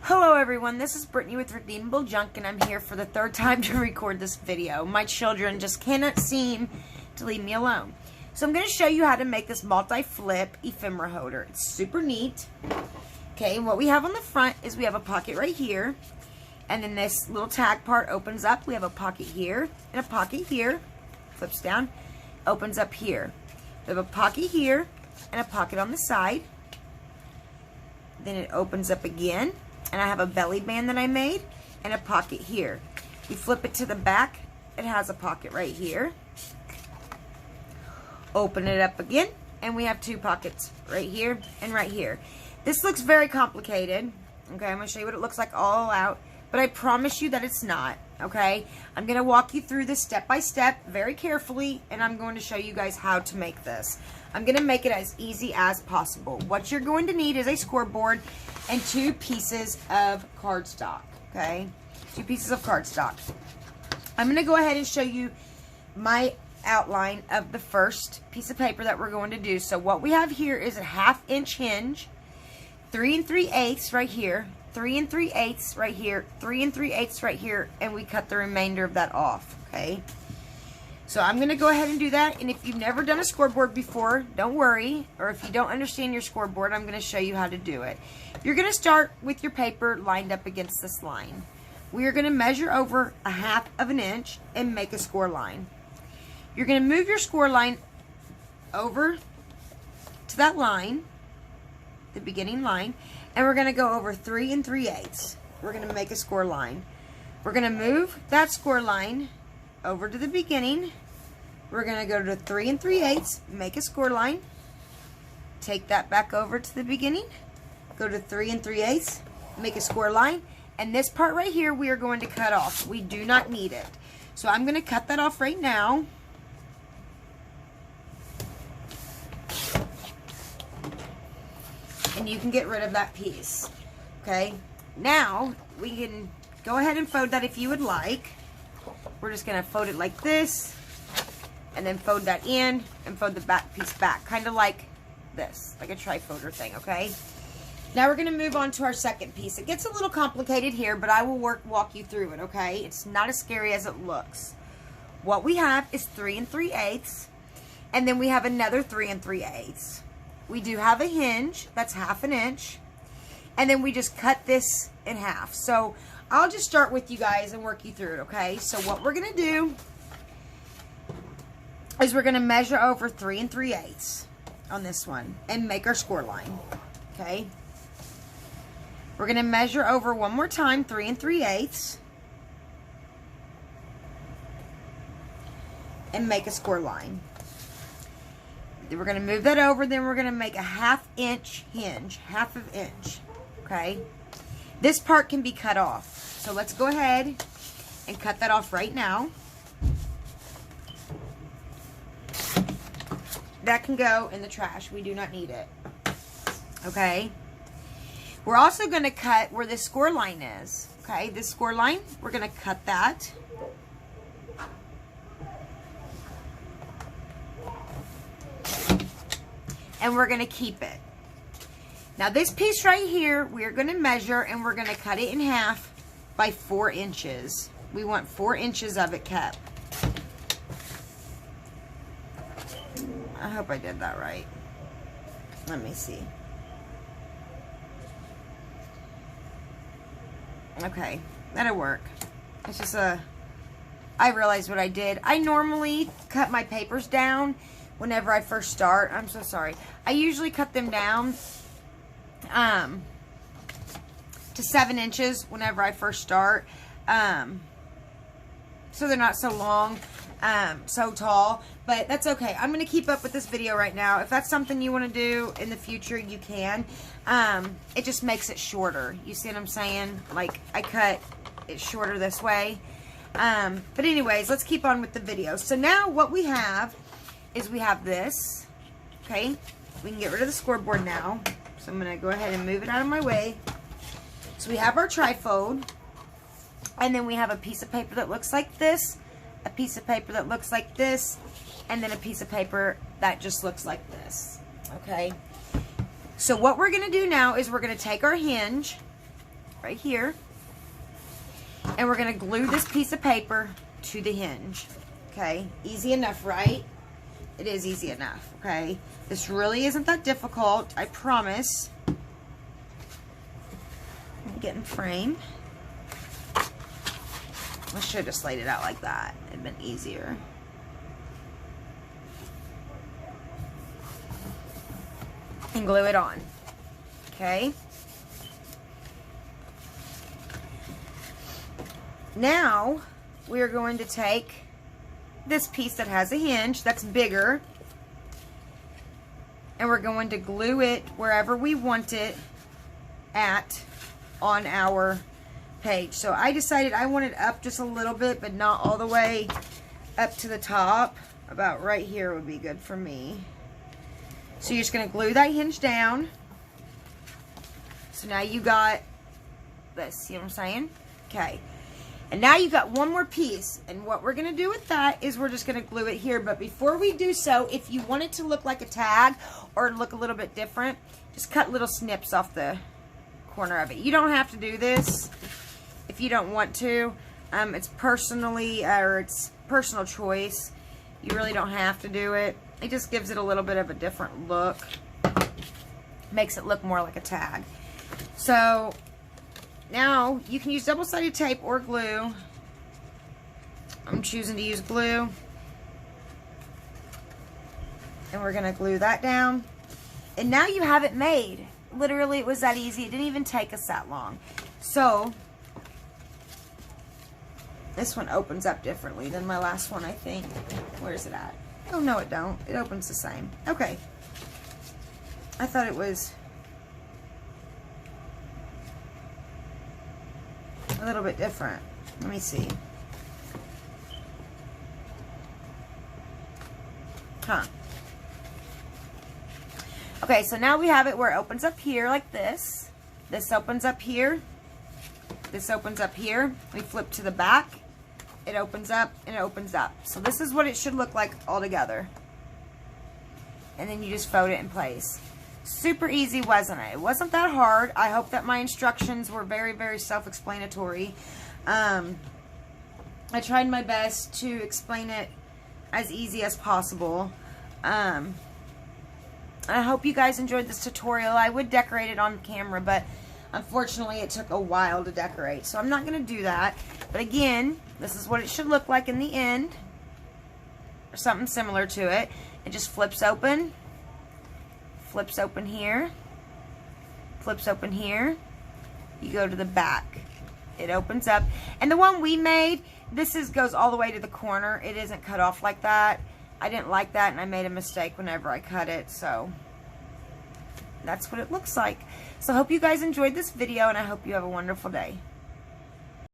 Hello everyone, this is Brittany with Redeemable Junk, and I'm here for the third time to record this video. My children just cannot seem to leave me alone. So I'm going to show you how to make this multi-flip ephemera holder. It's super neat. Okay, and what we have on the front is we have a pocket right here, and then this little tag part opens up. We have a pocket here and a pocket here. Flips down, opens up here. We have a pocket here and a pocket on the side. Then it opens up again. And I have a belly band that I made and a pocket here. We flip it to the back. It has a pocket right here. Open it up again, and we have two pockets right here and right here. This looks very complicated. Okay, I'm going to show you what it looks like all out, but I promise you that it's not. Okay, I'm going to walk you through this step by step very carefully, and I'm going to show you guys how to make this. I'm going to make it as easy as possible. What you're going to need is a scoreboard and 2 pieces of cardstock. Okay, 2 pieces of cardstock. I'm going to go ahead and show you my outline of the first piece of paper that we're going to do. So what we have here is a 1/2 inch hinge, 3 3/8 right here, 3 3/8 right here, 3 3/8 right here, and we cut the remainder of that off. Okay, so I'm going to go ahead and do that, and if you've never done a scoreboard before, don't worry, or if you don't understand your scoreboard, I'm going to show you how to do it. You're going to start with your paper lined up against this line. We are going to measure over a 1/2 inch and make a score line. You're going to move your score line over to that line, the beginning line, and we're going to go over 3 3/8. We're going to make a score line. We're going to move that score line over to the beginning. We're going to go to 3 3/8, make a score line, take that back over to the beginning, go to 3 3/8, make a score line, and this part right here we are going to cut off. We do not need it. So I'm going to cut that off right now. And you can get rid of that piece. Okay, now we can go ahead and fold that if you would like. We're just going to fold it like this, and then fold that in, and fold the back piece back, kind of like this, like a tri-folder thing, okay? Now we're going to move on to our second piece. It gets a little complicated here, but I will walk you through it, okay? It's not as scary as it looks. What we have is 3 3/8, and then we have another 3 3/8. We do have a hinge, that's 1/2 inch, and then we just cut this in half. So I'll just start with you guys and work you through it, okay? So what we're going to do is we're going to measure over 3 3/8 on this one and make our score line, okay? We're going to measure over one more time, 3 3/8, and make a score line. Then we're going to move that over, then we're going to make a 1/2 inch hinge, 1/2 inch, okay? This part can be cut off. So let's go ahead and cut that off right now. That can go in the trash. We do not need it. Okay? We're also going to cut where this score line is. Okay? This score line, we're going to cut that. And we're going to keep it. Now this piece right here, we're going to measure and we're going to cut it in half by 4 inches. We want 4 inches of it cut. I hope I did that right. Let me see. Okay, that'll work. It's just I realized what I did. I normally cut my papers down whenever I first start. I'm so sorry. I usually cut them down to 7 inches whenever I first start, so they're not so long, so tall, but that's okay. I'm going to keep up with this video right now. If that's something you want to do in the future, you can. It just makes it shorter. You see what I'm saying? Like, I cut it shorter this way. But anyways, let's keep on with the video. So now what we have is we have this, okay? We can get rid of the scoreboard now. So I'm going to go ahead and move it out of my way. So we have our trifold, and then we have a piece of paper that looks like this, a piece of paper that looks like this, and then a piece of paper that just looks like this, okay? So what we're going to do now is we're going to take our hinge, right here. And we're going to glue this piece of paper to the hinge. Okay, easy enough, right? It is easy enough, okay? This really isn't that difficult, I promise. Let me get in frame. I should have just laid it out like that. It'd been easier. And glue it on, okay? Now, we are going to take this piece that has a hinge that's bigger, and we're going to glue it wherever we want it at on our page. So I decided I want it up just a little bit, but not all the way up to the top. About right here would be good for me. So you're just going to glue that hinge down. So now you got this, see what I'm saying? Okay. And now you've got one more piece, and what we're going to do with that is we're just going to glue it here. But before we do so, if you want it to look like a tag or look a little bit different, just cut little snips off the corner of it. You don't have to do this if you don't want to. It's it's personal choice. You really don't have to do it. It just gives it a little bit of a different look. Makes it look more like a tag. So now, you can use double-sided tape or glue. I'm choosing to use glue. And we're going to glue that down. And now you have it made. Literally, it was that easy. It didn't even take us that long. So, this one opens up differently than my last one, I think. Where's it at? Oh, no, it don't. It opens the same. Okay. I thought it was a little bit different. Let me see. Huh. Okay, so now we have it where it opens up here like this. This opens up here. This opens up here. We flip to the back. It opens up and it opens up. So this is what it should look like all together. And then you just fold it in place. Super easy, wasn't it? It wasn't that hard. I hope that my instructions were very, very self-explanatory. I tried my best to explain it as easy as possible. I hope you guys enjoyed this tutorial. I would decorate it on camera, but unfortunately it took a while to decorate. So I'm not going to do that. But again, this is what it should look like in the end. Or something similar to it. It just flips open. Flips open here. Flips open here. You go to the back. It opens up. And the one we made, goes all the way to the corner. It isn't cut off like that. I didn't like that, and I made a mistake whenever I cut it. So that's what it looks like. So I hope you guys enjoyed this video, and I hope you have a wonderful day.